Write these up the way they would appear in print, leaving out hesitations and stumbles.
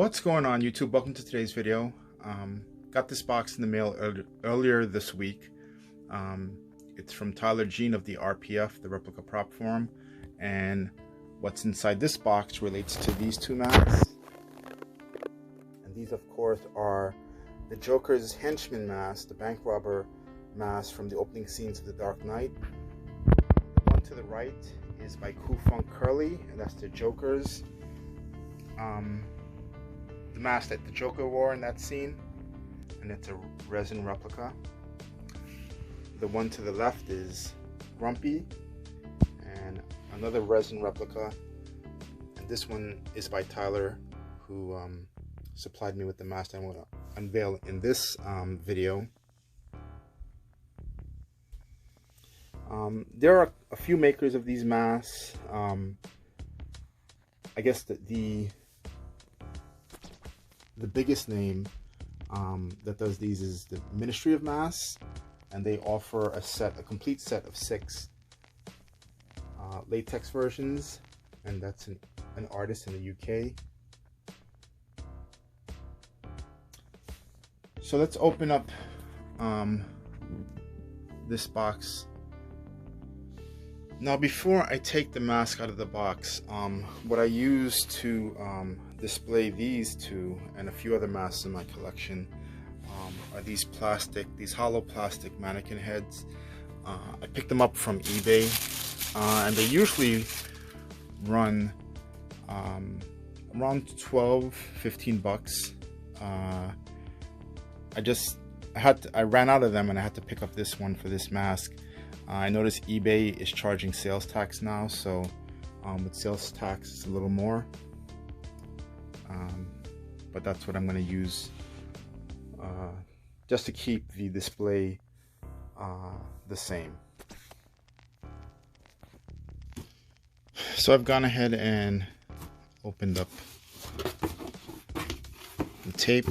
What's going on, YouTube? Welcome to today's video. Got this box in the mail earlier this week. It's from Tyler Jean of the RPF, the Replica Prop Forum, and what's inside this box relates to these two masks. And these, of course, are the Joker's henchman mask, the bank robber mask from the opening scenes of The Dark Knight. The one to the right is by Curly, and that's the Joker's. The mask that the Joker wore in that scene, and it's a resin replica. The one to the left is Grumpy, and another resin replica, and this one is by Tyler, who supplied me with the mask I'm going to unveil in this video. There are a few makers of these masks. I guess the biggest name that does these is the Ministry of Masks, and they offer a complete set of 6 latex versions, and that's an artist in the UK. So let's open up this box. Now, before I take the mask out of the box, what I use to display these two and a few other masks in my collection are these hollow plastic mannequin heads. I picked them up from eBay, and they usually run around $12-15 bucks. I ran out of them, and I had to pick up this one for this mask. I noticed eBay is charging sales tax now, so with sales tax it's a little more, but that's what I'm going to use just to keep the display the same. So I've gone ahead and opened up the tape.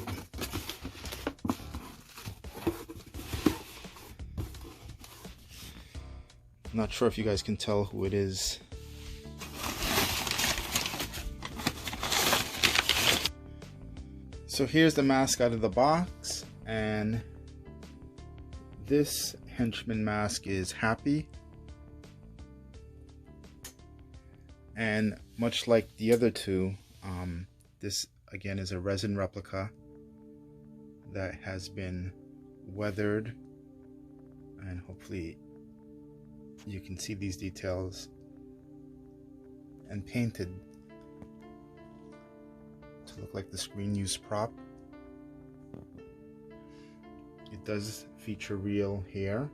Not sure if you guys can tell who it is. So here's the mask out of the box, and this henchman mask is Happy. And much like the other two, this again is a resin replica that has been weathered, and hopefully you can see these details, and painted to look like the screen use prop. It does feature real hair,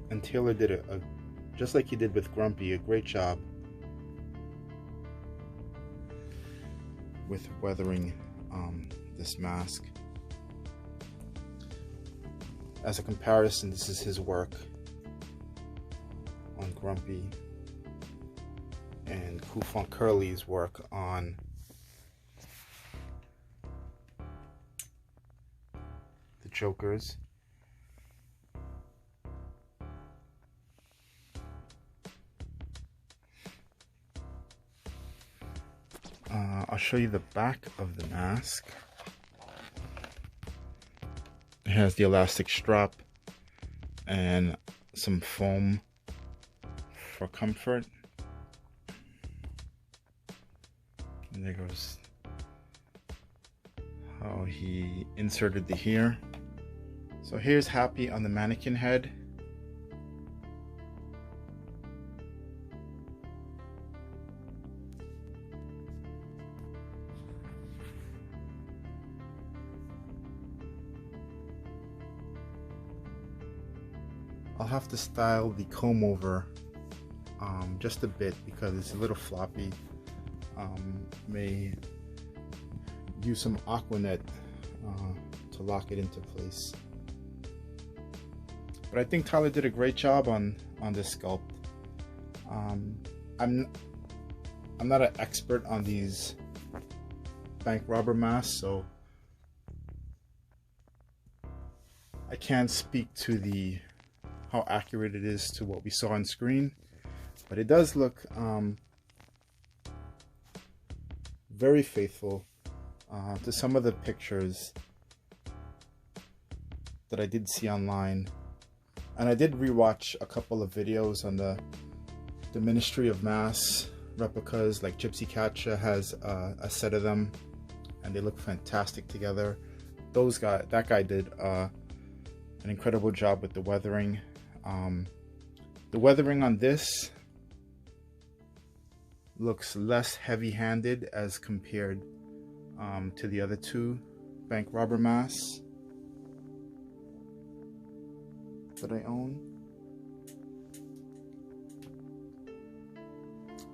and Taylor did just like he did with Grumpy, a great job with weathering this mask. As a comparison, this is his work on Grumpy, and Curly's work on the Jokers. I'll show you the back of the mask. It has the elastic strap and some foam for comfort. And there goes how he inserted the hair. So here's Happy on the mannequin head. I'll have to style the comb over just a bit because it's a little floppy. May use some Aquanet to lock it into place. But I think Tyler did a great job on this sculpt. I'm not an expert on these bank robber masks, so I can't speak to how accurate it is to what we saw on screen, but it does look very faithful to some of the pictures that I did see online. And I did rewatch a couple of videos on the Ministry of Mass replicas. Like Gypsy Katja has a set of them, and they look fantastic together. That guy did an incredible job with the weathering. The weathering on this looks less heavy-handed as compared to the other two bank robber masks that I own.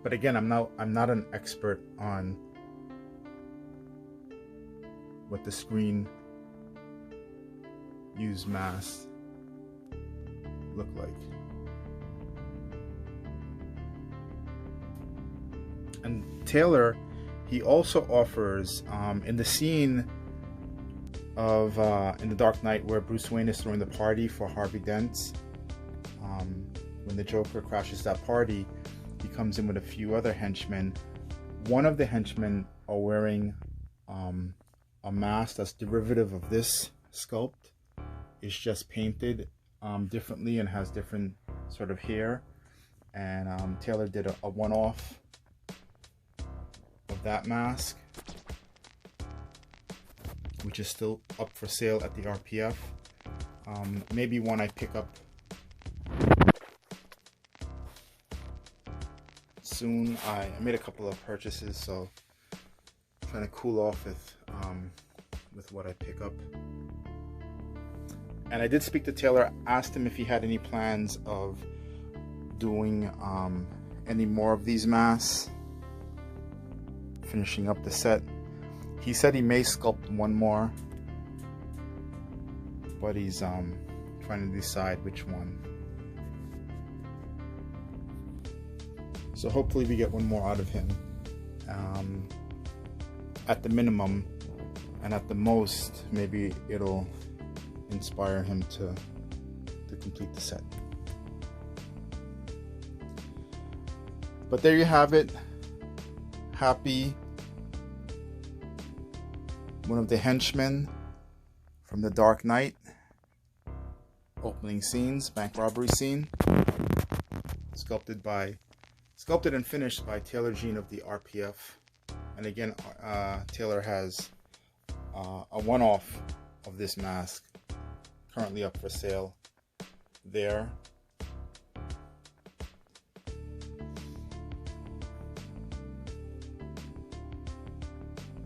But again, I'm not an expert on what the screen used masks look like. And Taylor, he also offers in the scene of in The Dark Knight where Bruce Wayne is throwing the party for Harvey Dent, when the Joker crashes that party, he comes in with a few other henchmen. One of the henchmen are wearing a mask that's derivative of this sculpt. It's just painted differently and has different sort of hair. And Taylor did a one-off of that mask, which is still up for sale at the RPF. Maybe one I pick up soon. I made a couple of purchases, so I'm trying to cool off with what I pick up. And I did speak to Taylor, asked him if he had any plans of doing any more of these masks, finishing up the set. He said he may sculpt one more, but he's trying to decide which one. So hopefully we get one more out of him at the minimum, and at the most maybe it'll inspire him to complete the set. But there you have it. Happy, one of the henchmen from The Dark Knight opening scenes, bank robbery scene, sculpted and finished by Taylor Jean of the RPF. And again, Taylor has a one-off of this mask currently up for sale there.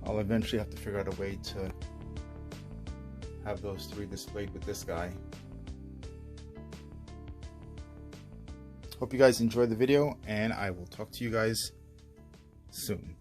I'll eventually have to figure out a way to have those three displayed with this guy. Hope you guys enjoyed the video, and I will talk to you guys soon.